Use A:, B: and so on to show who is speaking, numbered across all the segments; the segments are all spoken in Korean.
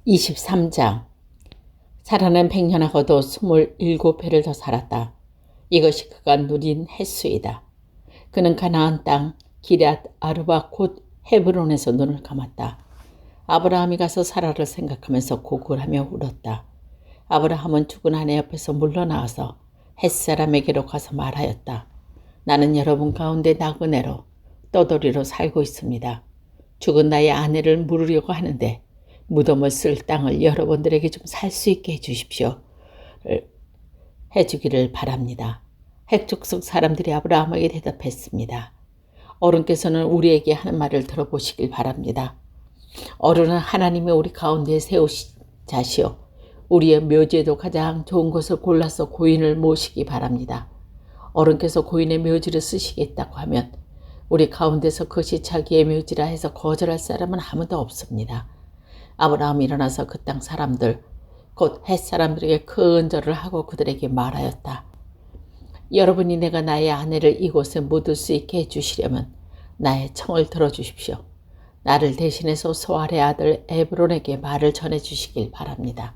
A: 23장. 사라는 100년하고도 27배를 더 살았다. 이것이 그가 누린 횟수이다. 그는 가나안 땅 기럇 아르바 곧 헤브론에서 눈을 감았다. 아브라함이 가서 사라를 생각하면서 고글하며 울었다. 아브라함은 죽은 아내 옆에서 물러나와서 햇사람에게로 가서 말하였다. 나는 여러분 가운데 나그네로 떠돌이로 살고 있습니다. 죽은 나의 아내를 물으려고 하는데 무덤을 쓸 땅을 여러분들에게 좀 살 수 있게 해주기를 바랍니다. 핵족속 사람들이 아브라함에게 대답했습니다. 어른께서는 우리에게 하는 말을 들어보시길 바랍니다. 어른은 하나님이 우리 가운데 세우신 자시오. 우리의 묘지에도 가장 좋은 것을 골라서 고인을 모시기 바랍니다. 어른께서 고인의 묘지를 쓰시겠다고 하면 우리 가운데서 그것이 자기의 묘지라 해서 거절할 사람은 아무도 없습니다. 아브라함이 일어나서 그 땅 사람들 곧 햇사람들에게 큰 절을 하고 그들에게 말하였다. 여러분이 내가 나의 아내를 이곳에 묻을 수 있게 해주시려면 나의 청을 들어주십시오. 나를 대신해서 소알의 아들 에브론에게 말을 전해주시길 바랍니다.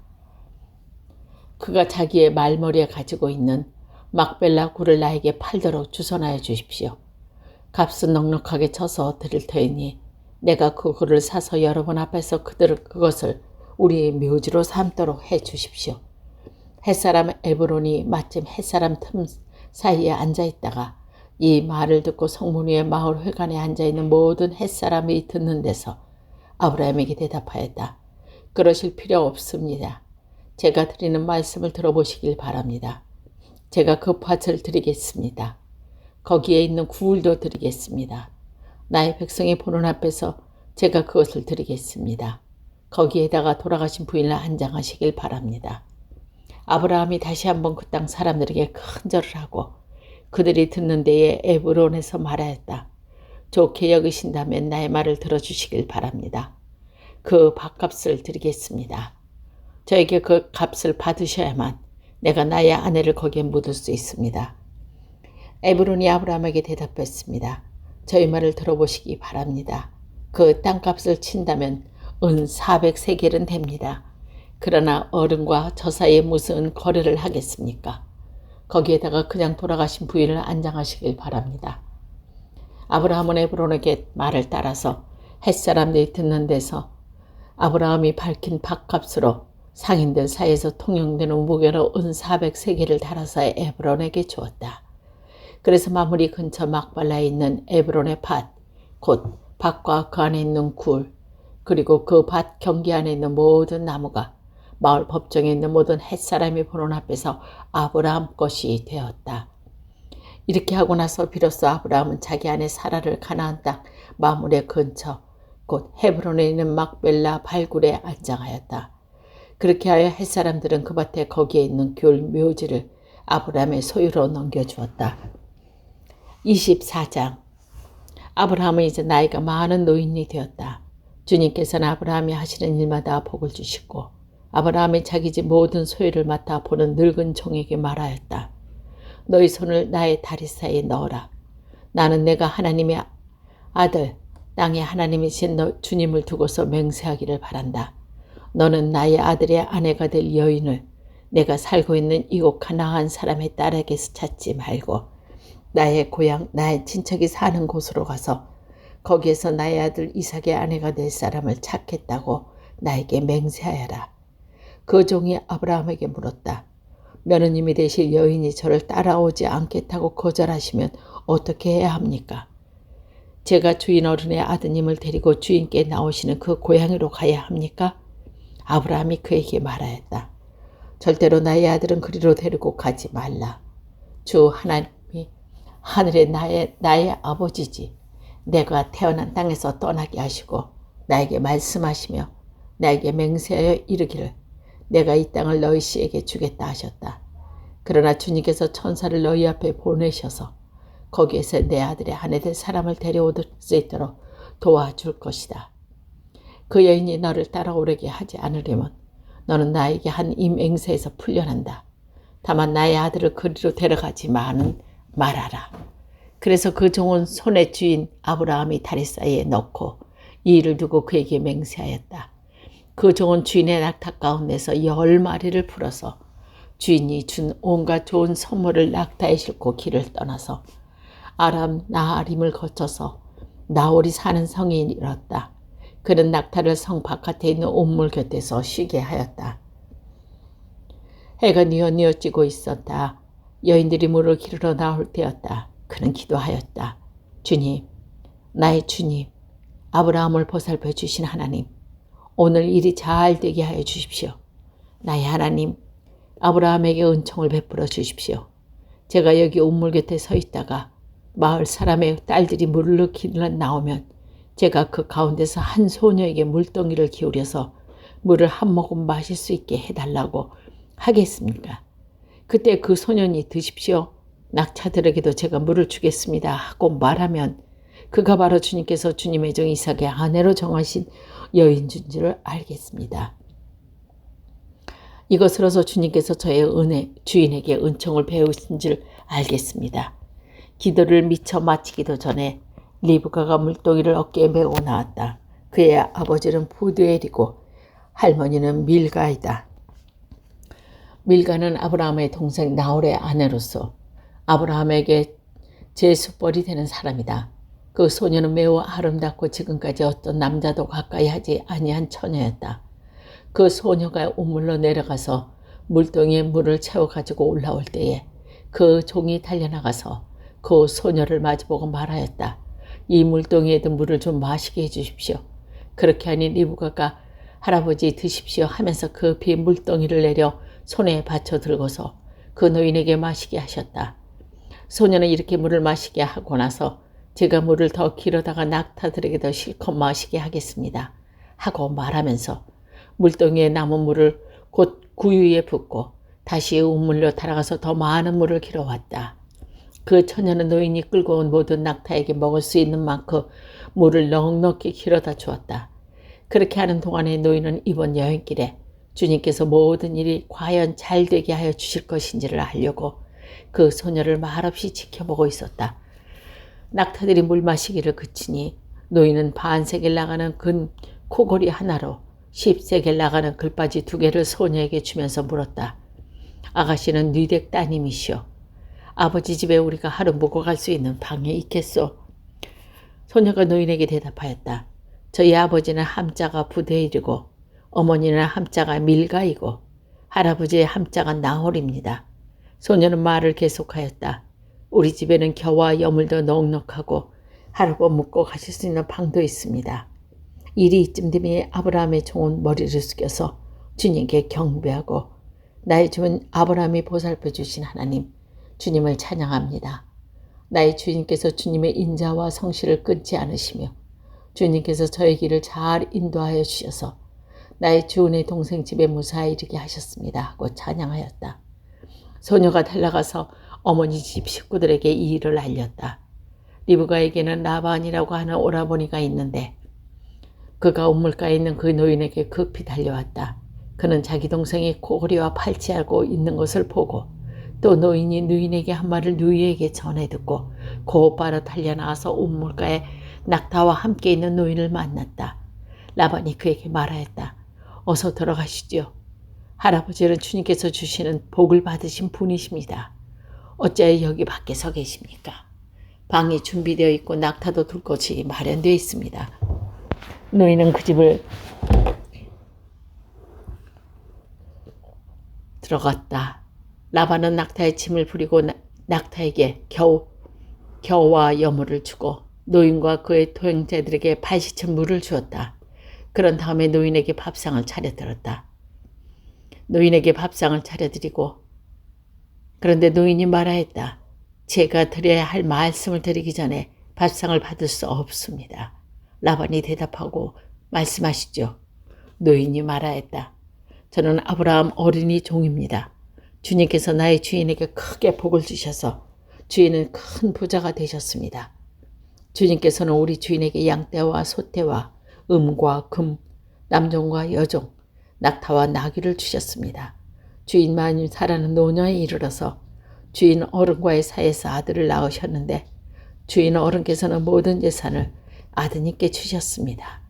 A: 그가 자기의 말머리에 가지고 있는 막벨라 굴을 나에게 팔도록 주선하여 주십시오. 값은 넉넉하게 쳐서 드릴 터이니 내가 그 굴을 사서 여러분 앞에서 그것을 우리의 묘지로 삼도록 해 주십시오. 햇사람 에브론이 마침 햇사람 틈 사이에 앉아있다가 이 말을 듣고 성문 위의 마을 회관에 앉아있는 모든 햇사람이 듣는 데서 아브라함에게 대답하였다. 그러실 필요 없습니다. 제가 드리는 말씀을 들어보시길 바랍니다. 제가 그 밭을 드리겠습니다. 거기에 있는 굴도 드리겠습니다. 나의 백성이 보는 앞에서 제가 그것을 드리겠습니다. 거기에다가 돌아가신 부인을 안장하시길 바랍니다. 아브라함이 다시 한번 그 땅 사람들에게 큰 절을 하고 그들이 듣는 데에 에브론에서 말하였다. 좋게 여기신다면 나의 말을 들어주시길 바랍니다. 그 밭값을 드리겠습니다. 저에게 그 값을 받으셔야만 내가 나의 아내를 거기에 묻을 수 있습니다. 에브론이 아브라함에게 대답했습니다. 저희 말을 들어보시기 바랍니다. 그 땅값을 친다면 은 400세겔은 됩니다. 그러나 어른과 저 사이에 무슨 거래를 하겠습니까? 거기에다가 그냥 돌아가신 부인을 안장하시길 바랍니다. 아브라함은 에브론에게 말을 따라서 햇사람들이 듣는 데서 아브라함이 밝힌 밭값으로 상인들 사이에서 통용되는 무게로 은 400세겔을 달아서 에브론에게 주었다. 그래서 마무리 근처 막발라에 있는 에브론의 밭, 곧 밭과 그 안에 있는 굴, 그리고 그 밭 경계 안에 있는 모든 나무가 마을 법정에 있는 모든 햇사람이 보는 앞에서 아브라함 것이 되었다. 이렇게 하고 나서 비로소 아브라함은 자기 아내 사라를 가나안 땅 마므레 근처, 곧 헤브론에 있는 막벨라 발굴에 안장하였다. 그렇게 하여 햇사람들은 그 밭에 거기에 있는 귤 묘지를 아브라함의 소유로 넘겨주었다. 24장. 아브라함은 이제 나이가 많은 노인이 되었다. 주님께서는 아브라함이 하시는 일마다 복을 주시고 아브라함이 자기 집 모든 소유를 맡아 보는 늙은 종에게 말하였다. 너희 손을 나의 다리 사이에 넣어라. 나는 내가 하나님의 아들, 땅의 하나님이신 주님을 두고서 맹세하기를 바란다. 너는 나의 아들의 아내가 될 여인을 내가 살고 있는 이곳 가나안 사람의 딸에게서 찾지 말고 나의 고향, 나의 친척이 사는 곳으로 가서 거기에서 나의 아들 이삭의 아내가 될 사람을 찾겠다고 나에게 맹세하여라. 그 종이 아브라함에게 물었다. 며느님이 되실 여인이 저를 따라오지 않겠다고 거절하시면 어떻게 해야 합니까? 제가 주인 어른의 아드님을 데리고 주인께 나오시는 그 고향으로 가야 합니까? 아브라함이 그에게 말하였다. 절대로 나의 아들은 그리로 데리고 가지 말라. 주 하나님이 하늘의 나의 아버지지. 내가 태어난 땅에서 떠나게 하시고 나에게 말씀하시며 나에게 맹세하여 이르기를 내가 이 땅을 너희 씨에게 주겠다 하셨다. 그러나 주님께서 천사를 너희 앞에 보내셔서 거기에서 내 아들의 아내 될 사람을 데려올 수 있도록 도와줄 것이다. 그 여인이 너를 따라오려게 하지 않으려면 너는 나에게 한 이 맹세에서 풀려난다. 다만 나의 아들을 그리로 데려가지 말아라. 그래서 그 종은 손에 주인 아브라함이 다리 사이에 넣고 이 일을 두고 그에게 맹세하였다. 그 종은 주인의 낙타 가운데서 10마리를 풀어서 주인이 준 온갖 좋은 선물을 낙타에 싣고 길을 떠나서 아람 나하림을 거쳐서 나홀이 사는 성에 이르렀다. 그는 낙타를 성 바깥에 있는 온물 곁에서 쉬게 하였다. 해가 뉘어뉘어지고 있었다. 여인들이 물을 기르러 나올 때였다. 그는 기도하였다. 주님, 나의 주님, 아브라함을 보살펴 주신 하나님, 오늘 일이 잘 되게 하여 주십시오. 나의 하나님, 아브라함에게 은총을 베풀어 주십시오. 제가 여기 온물 곁에 서 있다가 마을 사람의 딸들이 물을 기르러 나오면 제가 그 가운데서 한 소녀에게 물동이를 기울여서 물을 한 모금 마실 수 있게 해달라고 하겠습니까? 그때 그 소년이 드십시오. 낙타들에게도 제가 물을 주겠습니다 하고 말하면 그가 바로 주님께서 주님의 종 이삭의 아내로 정하신 여인 준 줄을 알겠습니다. 이것으로서 주님께서 저의 주인에게 은총을 베우신 줄 알겠습니다. 기도를 미처 마치기도 전에 리브가가 물동이를 어깨에 메고 나왔다. 그의 아버지는 부두엘이고 할머니는 밀가이다. 밀가는 아브라함의 동생 나홀의 아내로서 아브라함에게 제수벌이 되는 사람이다. 그 소녀는 매우 아름답고 지금까지 어떤 남자도 가까이 하지 아니한 처녀였다. 그 소녀가 우물로 내려가서 물동이에 물을 채워가지고 올라올 때에 그 종이 달려나가서 그 소녀를 마주보고 말하였다. 이 물동이에도 물을 좀 마시게 해주십시오. 그렇게 하니 리브가가 할아버지 드십시오 하면서 그 빈 물동이를 내려 손에 받쳐 들고서 그 노인에게 마시게 하셨다. 소녀는 이렇게 물을 마시게 하고 나서 제가 물을 더 길어다가 낙타들에게도 실컷 마시게 하겠습니다 하고 말하면서 물동이에 남은 물을 곧 구유에 붓고 다시 우물로 달아가서 더 많은 물을 길어왔다. 그 처녀는 노인이 끌고 온 모든 낙타에게 먹을 수 있는 만큼 물을 넉넉히 길어다 주었다. 그렇게 하는 동안에 노인은 이번 여행길에 주님께서 모든 일이 과연 잘 되게 하여 주실 것인지를 알려고 그 소녀를 말없이 지켜보고 있었다. 낙타들이 물 마시기를 그치니 노인은 반세겔 나가는 근 코골이 하나로 10세겔 나가는 글바지 2개를 소녀에게 주면서 물었다. 아가씨는 뉘댁 따님이시오. 아버지 집에 우리가 하루 묵어 갈 수 있는 방에 있겠소? 소녀가 노인에게 대답하였다. 저희 아버지는 함자가 부데일이고 어머니는 함자가 밀가이고 할아버지의 함자가 나홀입니다. 소녀는 말을 계속하였다. 우리 집에는 겨와 여물도 넉넉하고 하룻밤 묵고 가실 수 있는 방도 있습니다. 일이 이쯤 되면 아브라함의 종은 머리를 숙여서 주님께 경배하고 나의 주인 아브라함이 보살펴 주신 하나님 주님을 찬양합니다. 나의 주인께서 주님의 인자와 성실을 끊지 않으시며 주님께서 저의 길을 잘 인도하여 주셔서 나의 주인의 동생 집에 무사히 이르게 하셨습니다 하고 찬양하였다. 소녀가 달려가서 어머니 집 식구들에게 이 일을 알렸다. 리브가에게는 라반이라고 하는 오라버니가 있는데 그가 우물가에 있는 그 노인에게 급히 달려왔다. 그는 자기 동생이 코골이와 팔찌하고 있는 것을 보고 또 노인이 누인에게 한 말을 누이에게 전해 듣고 곧바로 달려나와서 우물가에 낙타와 함께 있는 노인을 만났다. 라반이 그에게 말하였다. 어서 들어가시지요. 할아버지는 주님께서 주시는 복을 받으신 분이십니다. 어찌하여 여기 밖에 서 계십니까? 방이 준비되어 있고 낙타도 둘 곳이 마련되어 있습니다. 노인은 그 집을 들어갔다. 라반은 낙타의 짐을 부리고 낙타에게 겨와 여물을 주고 노인과 그의 동행자들에게 발시천 물을 주었다. 그런 다음에 노인에게 밥상을 차려들었다. 노인에게 밥상을 차려드리고 그런데 노인이 말하였다. 제가 드려야 할 말씀을 드리기 전에 밥상을 받을 수 없습니다. 라반이 대답하고 말씀하시죠. 노인이 말하였다. 저는 아브라함 어린이 종입니다. 주님께서 나의 주인에게 크게 복을 주셔서 주인은 큰 부자가 되셨습니다. 주님께서는 우리 주인에게 양떼와 소떼와 음과 금, 남종과 여종, 낙타와 나귀를 주셨습니다. 주인만이 살아는 노년에 이르러서 주인 어른과의 사이에서 아들을 낳으셨는데 주인 어른께서는 모든 재산을 아드님께 주셨습니다.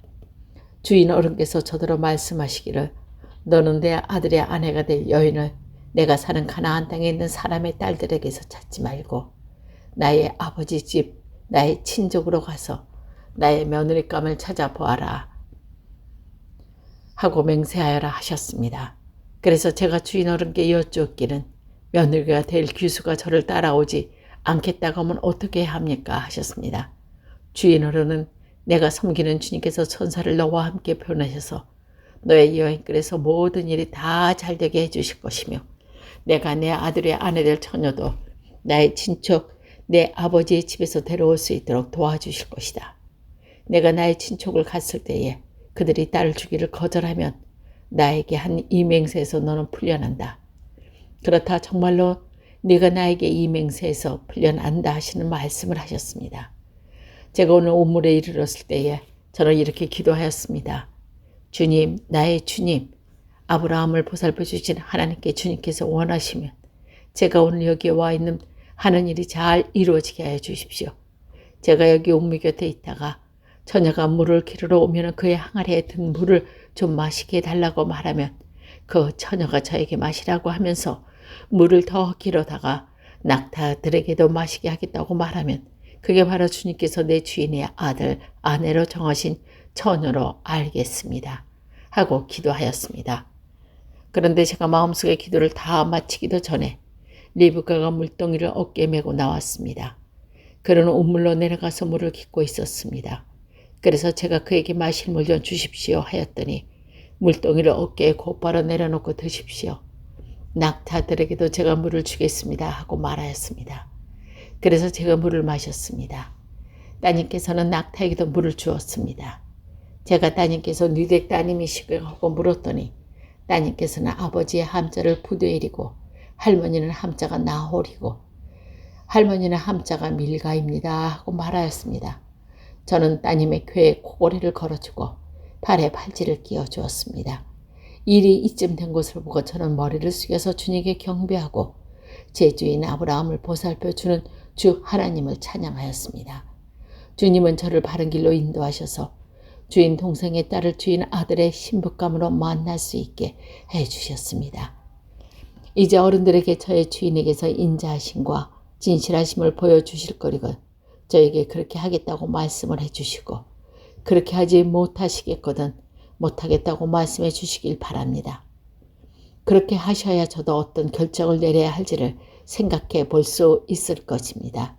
A: 주인 어른께서 저더러 말씀하시기를 너는 내 아들의 아내가 될 여인을 내가 사는 가나안 땅에 있는 사람의 딸들에게서 찾지 말고 나의 아버지 집 나의 친족으로 가서 나의 며느리감을 찾아보아라 하고 맹세하여라 하셨습니다. 그래서 제가 주인 어른께 여쭈었기는 며느리가 될 귀수가 저를 따라오지 않겠다고 하면 어떻게 해야 합니까 하셨습니다. 주인 어른은 내가 섬기는 주님께서 천사를 너와 함께 보내셔서 너의 여행길에서 모든 일이 다 잘되게 해주실 것이며 내가 내 아들의 아내 될 처녀도 나의 친척 내 아버지의 집에서 데려올 수 있도록 도와주실 것이다. 내가 나의 친척을 갔을 때에 그들이 딸을 주기를 거절하면 나에게 한 이 맹세에서 너는 풀려난다. 그렇다 정말로 네가 나에게 이 맹세에서 풀려난다 하시는 말씀을 하셨습니다. 제가 오늘 우물에 이르렀을 때에 저는 이렇게 기도하였습니다. 주님, 나의 주님, 아브라함을 보살펴 주신 하나님께 주님께서 원하시면 제가 오늘 여기에 와 있는 하는 일이 잘 이루어지게 하여 주십시오. 제가 여기 우물 곁에 있다가 처녀가 물을 기르러 오면 그의 항아리에 든 물을 좀 마시게 해달라고 말하면 그 처녀가 저에게 마시라고 하면서 물을 더 길어다가 낙타들에게도 마시게 하겠다고 말하면 그게 바로 주님께서 내 주인의 아들, 아내로 정하신 처녀로 알겠습니다. 하고 기도하였습니다. 그런데 제가 마음속에 기도를 다 마치기도 전에 리브가가 물동이를 어깨에 메고 나왔습니다. 그는 우물로 내려가서 물을 깃고 있었습니다. 그래서 제가 그에게 마실 물 좀 주십시오 하였더니 물동이를 어깨에 곧바로 내려놓고 드십시오. 낙타들에게도 제가 물을 주겠습니다 하고 말하였습니다. 그래서 제가 물을 마셨습니다. 따님께서는 낙타에게도 물을 주었습니다. 제가 따님께서 니댁 따님이시고 하고 물었더니 따님께서는 아버지의 함자를 부두엘이고 할머니는 함자가 나홀이고 할머니는 함자가 밀가입니다 하고 말하였습니다. 저는 따님의 궤에 코골이를 걸어주고 발에 팔찌를 끼워주었습니다. 일이 이쯤 된 것을 보고 저는 머리를 숙여서 주님께 경배하고 제 주인 아브라함을 보살펴주는 주 하나님을 찬양하였습니다. 주님은 저를 바른 길로 인도하셔서 주인 동생의 딸을 주인 아들의 신부감으로 만날 수 있게 해주셨습니다. 이제 어른들에게 저의 주인에게서 인자하심과 진실하심을 보여주실 거리고 저에게 그렇게 하겠다고 말씀을 해주시고 그렇게 하지 못하시겠거든 못하겠다고 말씀해 주시길 바랍니다. 그렇게 하셔야 저도 어떤 결정을 내려야 할지를 생각해 볼 수 있을 것입니다.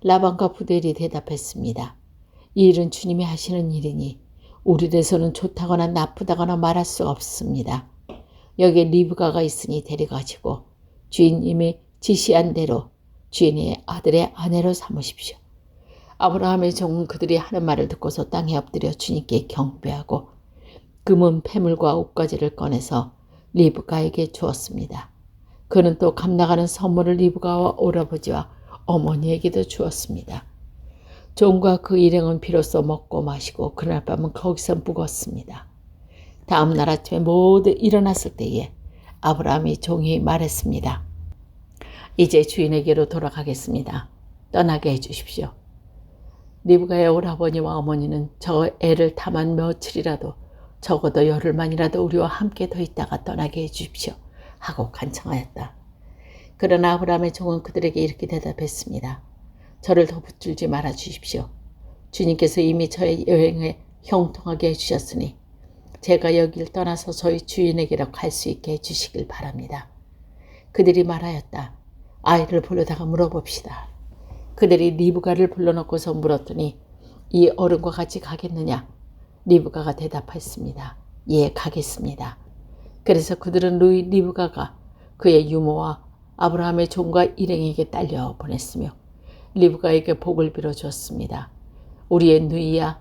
A: 라반과 부델이 대답했습니다. 이 일은 주님이 하시는 일이니 우리에서는 좋다거나 나쁘다거나 말할 수 없습니다. 여기에 리브가가 있으니 데려가시고 주인님이 지시한 대로 주인의 아들의 아내로 삼으십시오. 아브라함의 종은 그들이 하는 말을 듣고서 땅에 엎드려 주님께 경배하고 금은 패물과 옷가지를 꺼내서 리브가에게 주었습니다. 그는 또 값나가는 선물을 리브가와 오라버지와 어머니에게도 주었습니다. 종과 그 일행은 비로소 먹고 마시고 그날 밤은 거기서 묵었습니다. 다음 날 아침에 모두 일어났을 때에 아브라함이 종이 말했습니다. 이제 주인에게로 돌아가겠습니다. 떠나게 해주십시오. 리브가의 오라버니와 어머니는 저 애를 다만 며칠이라도 적어도 열흘만이라도 우리와 함께 더 있다가 떠나게 해주십시오 하고 간청하였다. 그러나 아브라함의 종은 그들에게 이렇게 대답했습니다. 저를 더 붙들지 말아 주십시오. 주님께서 이미 저의 여행에 형통하게 해주셨으니 제가 여길 떠나서 저희 주인에게로 갈 수 있게 해주시길 바랍니다. 그들이 말하였다. 아이를 불러다가 물어봅시다. 그들이 리브가를 불러놓고서 물었더니 이 어른과 같이 가겠느냐? 리브가가 대답했습니다. 예, 가겠습니다. 그래서 그들은 리브가가 그의 유모와 아브라함의 종과 일행에게 딸려 보냈으며 리브가에게 복을 빌어주었습니다. 우리의 누이야,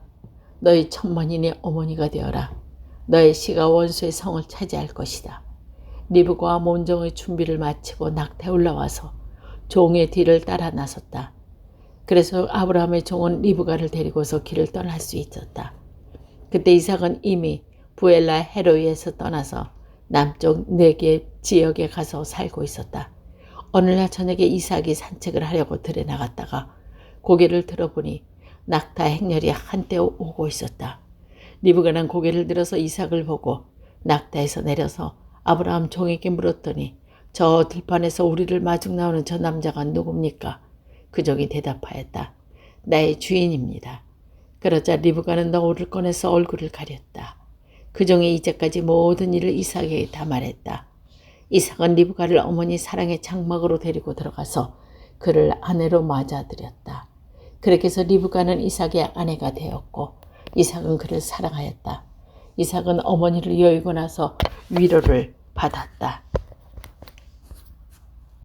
A: 너희 천만인의 어머니가 되어라. 너의 씨가 원수의 성을 차지할 것이다. 리브가와 몬종의 준비를 마치고 낙타에 올라와서 종의 뒤를 따라 나섰다. 그래서 아브라함의 종은 리브가를 데리고서 길을 떠날 수 있었다. 그때 이삭은 이미 부엘라 헤로이에서 떠나서 남쪽 네게 지역에 가서 살고 있었다. 어느 날 저녁에 이삭이 산책을 하려고 들에 나갔다가 고개를 들어보니 낙타 행렬이 한때 오고 있었다. 리브가는 고개를 들어서 이삭을 보고 낙타에서 내려서 아브라함 종에게 물었더니 저 들판에서 우리를 마중 나오는 저 남자가 누굽니까? 그 종이 대답하였다. 나의 주인입니다. 그러자 리브가는 너울을 꺼내서 얼굴을 가렸다. 그 종이 이제까지 모든 일을 이삭에게 다 말했다. 이삭은 리브가를 어머니 사랑의 장막으로 데리고 들어가서 그를 아내로 맞아들였다. 그렇게 해서 리브가는 이삭의 아내가 되었고 이삭은 그를 사랑하였다. 이삭은 어머니를 여의고 나서 위로를 받았다.